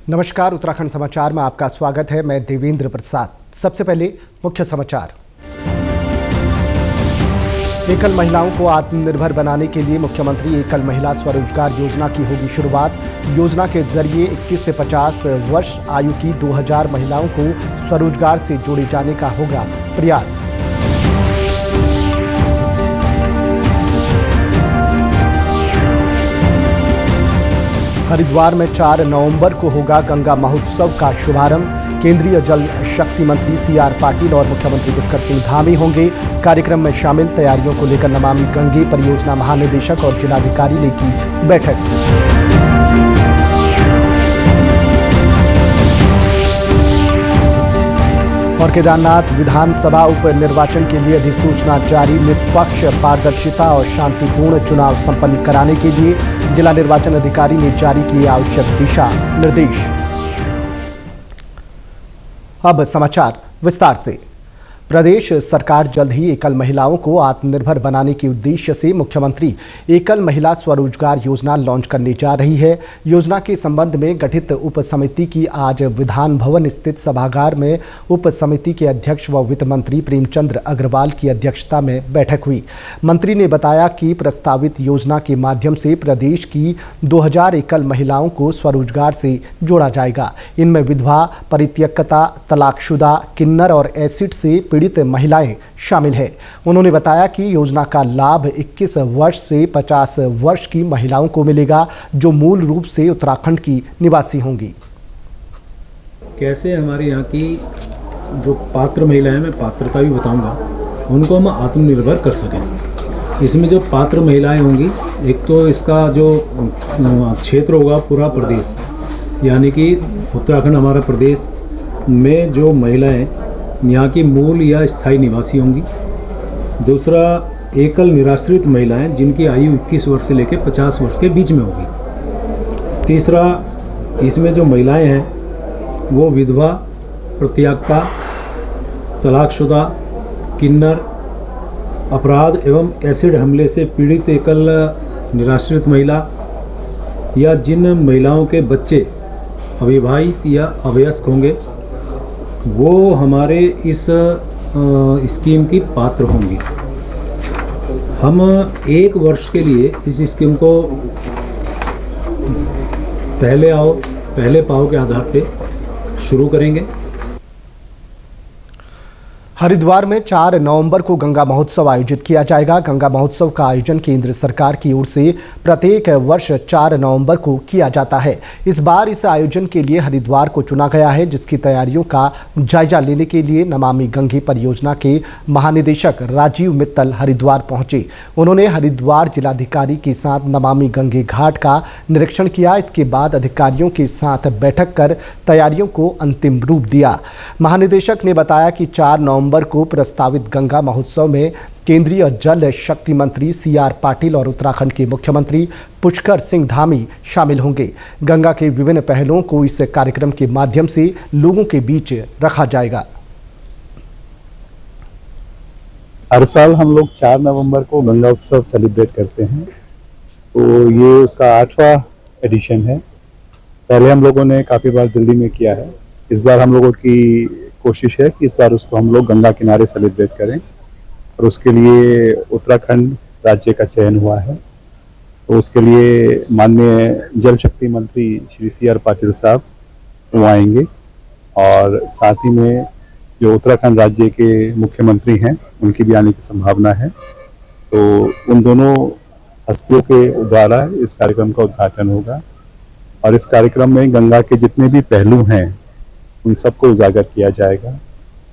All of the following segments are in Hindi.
नमस्कार, उत्तराखंड समाचार में आपका स्वागत है। मैं देवेंद्र प्रसाद। सबसे पहले मुख्य समाचार। एकल महिलाओं को आत्मनिर्भर बनाने के लिए मुख्यमंत्री एकल महिला स्वरोजगार योजना की होगी शुरुआत। योजना के जरिए 21 से 50 वर्ष आयु की 2000 महिलाओं को स्वरोजगार से जोड़े जाने का होगा प्रयास। हरिद्वार में 4 नवंबर को होगा गंगा महोत्सव का शुभारंभ। केंद्रीय जल शक्ति मंत्री CR पाटिल और मुख्यमंत्री पुष्कर सिंह धामी होंगे कार्यक्रम में शामिल। तैयारियों को लेकर नमामि गंगे परियोजना महानिदेशक और जिलाधिकारी ने की बैठक। और केदारनाथ विधानसभा उपनिर्वाचन के लिए अधिसूचना जारी। निष्पक्ष, पारदर्शिता और शांतिपूर्ण चुनाव संपन्न कराने के लिए जिला निर्वाचन अधिकारी ने जारी किए आवश्यक दिशा निर्देश। अब समाचार विस्तार से। प्रदेश सरकार जल्द ही एकल महिलाओं को आत्मनिर्भर बनाने के उद्देश्य से मुख्यमंत्री एकल महिला स्वरोजगार योजना लॉन्च करने जा रही है। योजना के संबंध में गठित उप समिति की आज विधान भवन स्थित सभागार में उप समिति के अध्यक्ष व वित्त मंत्री प्रेमचंद्र अग्रवाल की अध्यक्षता में बैठक हुई। मंत्री ने बताया कि प्रस्तावित योजना के माध्यम से प्रदेश की 2000 एकल महिलाओं को स्वरोजगार से जोड़ा जाएगा। इनमें विधवा, परित्यक्ता, तलाकशुदा, किन्नर और एसिड से पीड़ित महिलाएं शामिल हैं। उन्होंने बताया कि योजना का लाभ 21 वर्ष से 50 वर्ष की महिलाओं को मिलेगा, जो मूल रूप से उत्तराखंड की निवासी होंगी। कैसे हमारे यहाँ की जो पात्र महिलाएं, मैं पात्रता भी बताऊंगा, उनको हम आत्मनिर्भर कर सकें। इसमें जो पात्र महिलाएं होंगी, एक तो इसका जो क्षेत्र होगा पूरा प्रदेश, यानी कि उत्तराखंड हमारा प्रदेश में जो महिलाएं यहाँ की मूल या स्थायी निवासी होंगी। दूसरा, एकल निराश्रित महिलाएं जिनकी आयु 21 वर्ष से लेकर 50 वर्ष के बीच में होगी। तीसरा, इसमें जो महिलाएं हैं वो विधवा, परित्यक्ता, तलाकशुदा, किन्नर, अपराध एवं एसिड हमले से पीड़ित एकल निराश्रित महिला, या जिन महिलाओं के बच्चे अविवाहित या अवयस्क होंगे वो हमारे इस स्कीम की पात्र होंगी। हम 1 वर्ष के लिए इस स्कीम को पहले पाव के आधार पे शुरू करेंगे। हरिद्वार में 4 नवंबर को गंगा महोत्सव आयोजित किया जाएगा। गंगा महोत्सव का आयोजन केंद्र सरकार की ओर से प्रत्येक वर्ष 4 नवंबर को किया जाता है। इस बार इस आयोजन के लिए हरिद्वार को चुना गया है, जिसकी तैयारियों का जायजा लेने के लिए नमामि गंगे परियोजना के महानिदेशक राजीव मित्तल हरिद्वार पहुंचे। उन्होंने हरिद्वार जिलाधिकारी के साथ नमामि गंगे घाट का निरीक्षण किया। इसके बाद अधिकारियों के साथ बैठक कर तैयारियों को अंतिम रूप दिया। महानिदेशक ने बताया कि 4 नवंबर को प्रस्तावित गंगा महोत्सव में केंद्रीय जल शक्ति मंत्री CR पाटिल और उत्तराखंड के मुख्यमंत्री पुष्कर सिंह धामी शामिल होंगे। गंगा के विभिन्न पहलुओं को इस कार्यक्रम के माध्यम से लोगों के बीच रखा जाएगा। हर साल हम लोग 4 नवंबर को गंगा उत्सव सेलिब्रेट करते हैं, तो ये उसका 8वां एडिशन है। पहले हम लोगों ने काफ़ी बार दिल्ली में किया है। इस बार हम लोगों की कोशिश है कि इस बार उसको हम लोग गंगा किनारे सेलिब्रेट करें, और उसके लिए उत्तराखंड राज्य का चयन हुआ है। तो उसके लिए माननीय जल शक्ति मंत्री श्री CR पाटिल साहब वो आएंगे, और साथ ही में जो उत्तराखंड राज्य के मुख्यमंत्री हैं उनकी भी आने की संभावना है। तो उन दोनों हस्तियों के द्वारा इस कार्यक्रम का उद्घाटन होगा, और इस कार्यक्रम में गंगा के जितने भी पहलू हैं उन सबको उजागर किया जाएगा।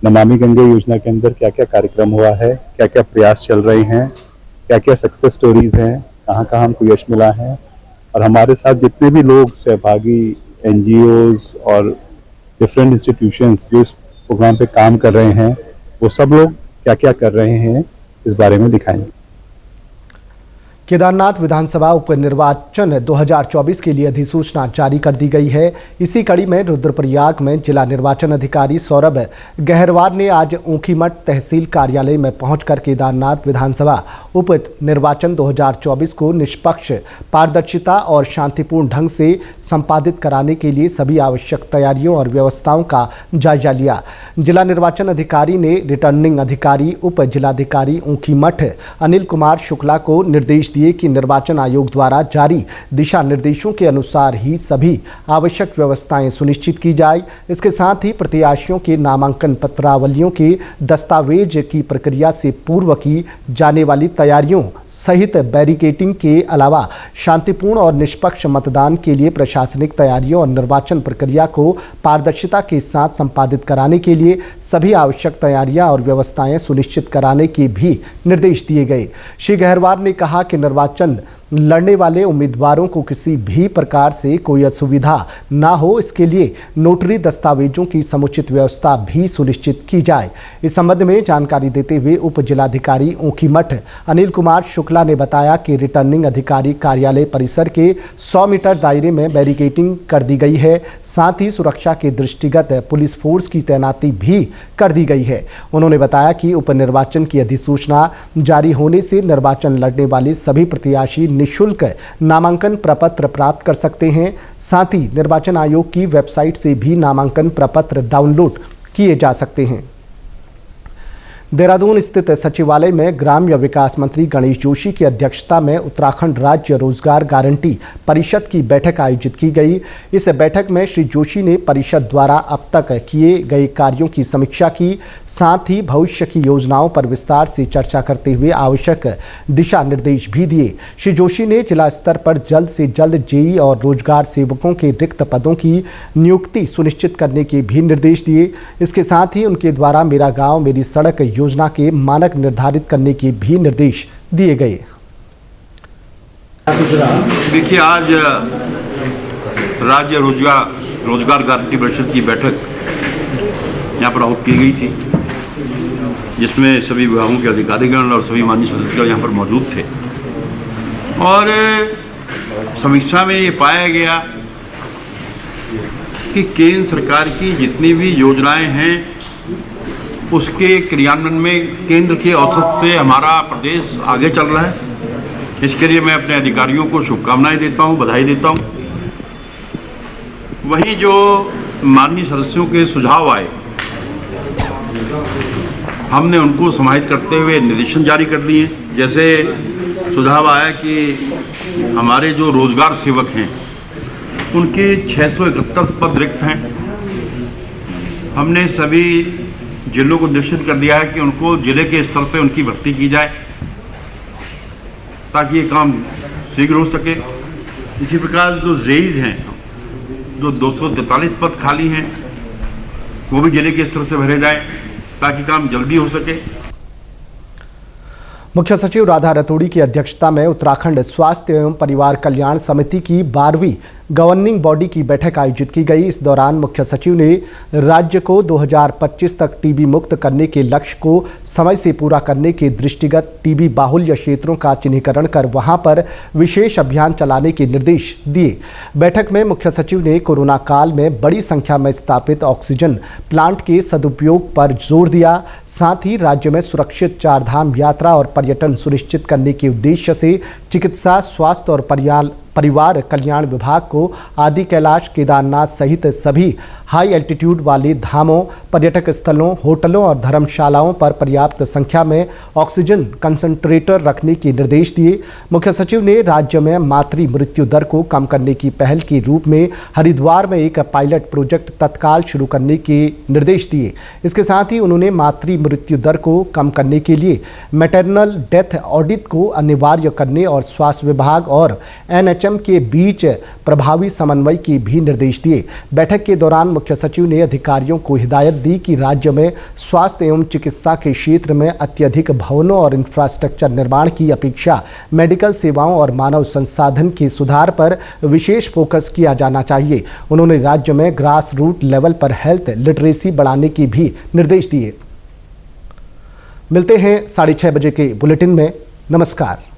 नमामि गंगे योजना के अंदर क्या क्या कार्यक्रम हुआ है, क्या क्या प्रयास चल रहे हैं, क्या क्या सक्सेस स्टोरीज हैं, कहाँ कहाँ हमको यश मिला है, और हमारे साथ जितने भी लोग सहभागी NGOs और डिफरेंट इंस्टीट्यूशंस जो इस प्रोग्राम पे काम कर रहे हैं, वो सब लोग क्या क्या कर रहे हैं इस बारे में दिखाएंगे। केदारनाथ विधानसभा उपनिर्वाचन 2024 के लिए अधिसूचना जारी कर दी गई है। इसी कड़ी में रुद्रप्रयाग में जिला निर्वाचन अधिकारी सौरभ गहरवार ने आज ऊखीमठ तहसील कार्यालय में पहुंचकर केदारनाथ विधानसभा उप निर्वाचन 2024 को निष्पक्ष, पारदर्शिता और शांतिपूर्ण ढंग से संपादित कराने के लिए सभी आवश्यक तैयारियों और व्यवस्थाओं का जायजा लिया। जिला निर्वाचन अधिकारी ने रिटर्निंग अधिकारी उप जिलाधिकारी ऊखीमठ अनिल कुमार शुक्ला को निर्देश दिए कि निर्वाचन आयोग द्वारा जारी दिशा निर्देशों के अनुसार ही सभी आवश्यक व्यवस्थाएं सुनिश्चित की जाए। इसके साथ ही प्रत्याशियों के नामांकन पत्रावलियों के दस्तावेज की प्रक्रिया से पूर्व की जाने वाली तैयारियों सहित बैरिकेडिंग के अलावा शांतिपूर्ण और निष्पक्ष मतदान के लिए प्रशासनिक तैयारियों और निर्वाचन प्रक्रिया को पारदर्शिता के साथ संपादित कराने के लिए सभी आवश्यक तैयारियां और व्यवस्थाएं सुनिश्चित कराने के भी निर्देश दिए गए। श्री गहरवार ने कहा कि निर्वाचन लड़ने वाले उम्मीदवारों को किसी भी प्रकार से कोई असुविधा ना हो, इसके लिए नोटरी दस्तावेजों की समुचित व्यवस्था भी सुनिश्चित की जाए। इस संबंध में जानकारी देते हुए उप जिलाधिकारी ऊखीमठ अनिल कुमार शुक्ला ने बताया कि रिटर्निंग अधिकारी कार्यालय परिसर के 100 मीटर दायरे में बैरिकेडिंग कर दी गई है। साथ ही सुरक्षा के दृष्टिगत पुलिस फोर्स की तैनाती भी कर दी गई है। उन्होंने बताया कि उप निर्वाचन की अधिसूचना जारी होने से निर्वाचन लड़ने वाले सभी प्रत्याशी निःशुल्क नामांकन प्रपत्र प्राप्त कर सकते हैं। साथ ही निर्वाचन आयोग की वेबसाइट से भी नामांकन प्रपत्र डाउनलोड किए जा सकते हैं। देहरादून स्थित सचिवालय में ग्राम्य विकास मंत्री गणेश जोशी की अध्यक्षता में उत्तराखंड राज्य रोजगार गारंटी परिषद की बैठक आयोजित की गई। इस बैठक में श्री जोशी ने परिषद द्वारा अब तक किए गए कार्यों की समीक्षा की। साथ ही भविष्य की योजनाओं पर विस्तार से चर्चा करते हुए आवश्यक दिशा निर्देश भी दिए। श्री जोशी ने जिला स्तर पर जल्द से जल्द जेई और रोजगार सेवकों के रिक्त पदों की नियुक्ति सुनिश्चित करने के भी निर्देश दिए। इसके साथ ही उनके द्वारा मेरा गाँव मेरी सड़क योजना के मानक निर्धारित करने के भी निर्देश दिए गए। देखिए, आज राज्य रोजगार गारंटी परिषद की बैठक यहाँ पर आयोजित की गई थी, जिसमें सभी विभागों के अधिकारीगण और सभी माननीय सदस्यगण यहाँ पर मौजूद थे। और समीक्षा में ये पाया गया कि केंद्र सरकार की जितनी भी योजनाएं हैं उसके क्रियान्वयन में केंद्र के औसत से हमारा प्रदेश आगे चल रहा है। इसके लिए मैं अपने अधिकारियों को शुभकामनाएं देता हूं, बधाई देता हूं। वहीं जो माननीय सदस्यों के सुझाव आए, हमने उनको समाहित करते हुए निर्देशन जारी कर दिए। जैसे सुझाव आया कि हमारे जो रोजगार सेवक हैं उनके 671 पद रिक्त हैं। हमने सभी जिलों को निश्चित कर दिया है कि उनको जिले के स्तर से उनकी भर्ती की जाए ताकि ये काम शीघ्र हो सके। इसी प्रकार जो जेईज हैं, जो 243 पद खाली हैं, वो भी जिले के स्तर से भरे जाए ताकि काम जल्दी हो सके। मुख्य सचिव राधा रतूड़ी की अध्यक्षता में उत्तराखंड स्वास्थ्य एवं परिवार कल्याण समिति की 12वीं गवर्निंग बॉडी की बैठक आयोजित की गई। इस दौरान मुख्य सचिव ने राज्य को 2025 तक टीबी मुक्त करने के लक्ष्य को समय से पूरा करने के दृष्टिगत टीबी बाहुल्य क्षेत्रों का चिन्हीकरण कर वहां पर विशेष अभियान चलाने के निर्देश दिए। बैठक में मुख्य सचिव ने कोरोना काल में बड़ी संख्या में स्थापित ऑक्सीजन प्लांट के सदुपयोग पर जोर दिया। साथ ही राज्य में सुरक्षित चारधाम यात्रा और पर्यटन सुनिश्चित करने के उद्देश्य से चिकित्सा, स्वास्थ्य और परिवार कल्याण विभाग को आदि कैलाश, केदारनाथ सहित सभी हाई एल्टीट्यूड वाले धामों, पर्यटक स्थलों, होटलों और धर्मशालाओं पर पर्याप्त संख्या में ऑक्सीजन कंसंट्रेटर रखने के निर्देश दिए। मुख्य सचिव ने राज्य में मातृ मृत्यु दर को कम करने की पहल के रूप में हरिद्वार में एक पायलट प्रोजेक्ट तत्काल शुरू करने के निर्देश दिए। इसके साथ ही उन्होंने मातृ मृत्यु दर को कम करने के लिए मैटरनल डेथ ऑडिट को अनिवार्य करने और स्वास्थ्य विभाग और NHM के बीच प्रभावी समन्वय के भी निर्देश दिए। बैठक के दौरान मुख्य सचिव ने अधिकारियों को हिदायत दी कि राज्य में स्वास्थ्य एवं चिकित्सा के क्षेत्र में अत्यधिक भवनों और इंफ्रास्ट्रक्चर निर्माण की अपेक्षा मेडिकल सेवाओं और मानव संसाधन के सुधार पर विशेष फोकस किया जाना चाहिए। उन्होंने राज्य में ग्रास रूट लेवल पर हेल्थ लिटरेसी बढ़ाने के भी निर्देश दिए। मिलते हैं 6:30 बजे के बुलेटिन में। नमस्कार।